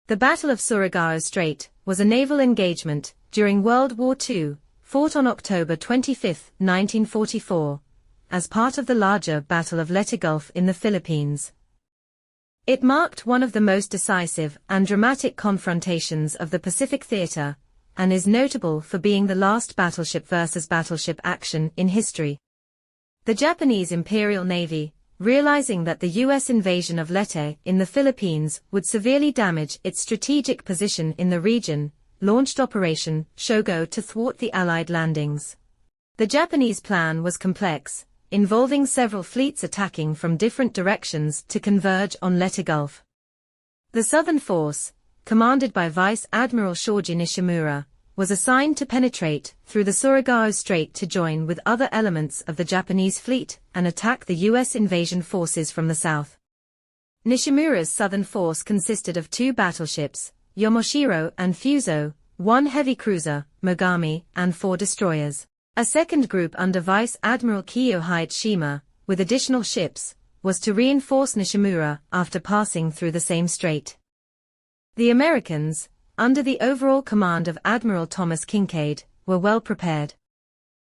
The Battle of Surigao Strait was a naval engagement during World War II, fought on October 25, 1944, as part of the larger Battle of Leyte Gulf in the Philippines. It marked one of the most decisive and dramatic confrontations of the Pacific theater, and is notable for being the last battleship-versus-battleship action in history. The Japanese Imperial Navy, realizing that the U.S. invasion of Leyte in the Philippines would severely damage its strategic position in the region, launched Operation Sho-Go to thwart the Allied landings. The Japanese plan was complex, involving several fleets attacking from different directions to converge on Leyte Gulf. The Southern Force, commanded by Vice Admiral Shoji Nishimura, was assigned to penetrate through the Surigao Strait to join with other elements of the Japanese fleet and attack the U.S. invasion forces from the south. Nishimura's Southern Force consisted of 2 battleships, Yomoshiro and Fuso, 1 heavy cruiser, Mogami, and 4 destroyers. A second group under Vice Admiral Kiyohide Shima, with additional ships, was to reinforce Nishimura after passing through the same strait. The Americans, under the overall command of Admiral Thomas Kinkaid, were well prepared.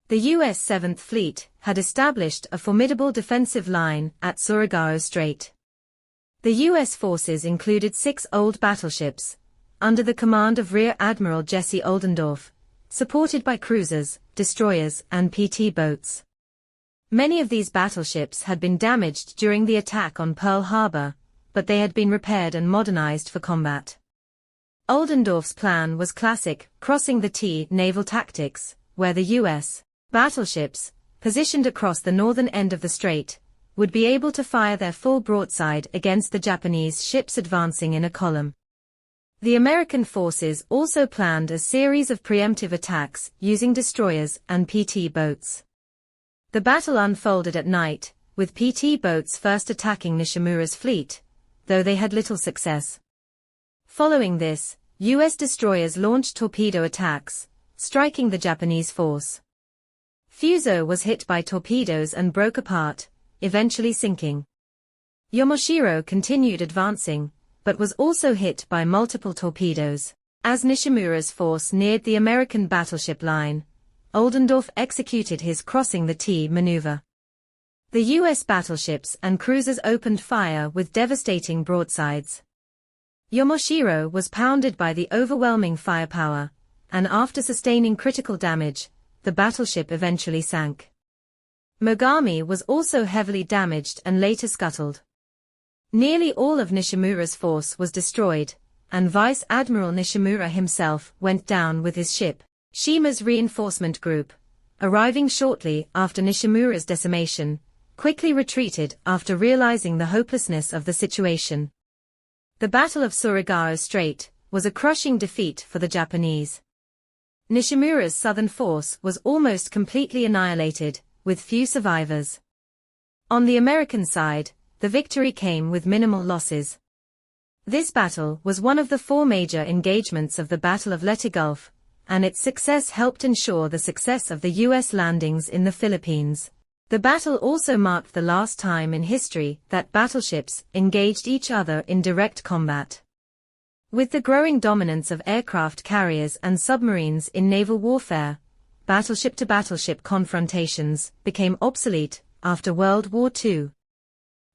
The U.S. 7th Fleet had established a formidable defensive line at Surigao Strait. The U.S. forces included 6 old battleships, under the command of Rear Admiral Jesse Oldendorf, supported by cruisers, destroyers, and PT boats. Many of these battleships had been damaged during the attack on Pearl Harbor, but they had been repaired and modernized for combat. Oldendorf's plan was classic, crossing the T naval tactics, where the U.S. battleships, positioned across the northern end of the strait, would be able to fire their full broadside against the Japanese ships advancing in a column. The American forces also planned a series of preemptive attacks using destroyers and PT boats. The battle unfolded at night, with PT boats first attacking Nishimura's fleet, though they had little success. Following this, U.S. destroyers launched torpedo attacks, striking the Japanese force. Fuso was hit by torpedoes and broke apart, eventually sinking. Yomoshiro continued advancing, but was also hit by multiple torpedoes. As Nishimura's force neared the American battleship line, Oldendorf executed his crossing the T maneuver. The U.S. battleships and cruisers opened fire with devastating broadsides. Yomoshiro was pounded by the overwhelming firepower, and after sustaining critical damage, the battleship eventually sank. Mogami was also heavily damaged and later scuttled. Nearly all of Nishimura's force was destroyed, and Vice Admiral Nishimura himself went down with his ship, Shima's reinforcement group, arriving shortly after Nishimura's decimation, quickly retreated after realizing the hopelessness of the situation. The Battle of Surigao Strait was a crushing defeat for the Japanese. Nishimura's Southern Force was almost completely annihilated, with few survivors. On the American side, the victory came with minimal losses. This battle was one of the 4 major engagements of the Battle of Leyte Gulf, and its success helped ensure the success of the U.S. landings in the Philippines. The battle also marked the last time in history that battleships engaged each other in direct combat. With the growing dominance of aircraft carriers and submarines in naval warfare, battleship-to-battleship confrontations became obsolete after World War II.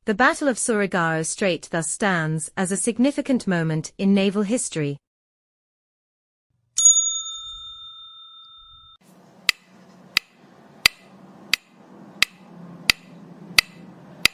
The Battle of Surigao Strait thus stands as a significant moment in naval history.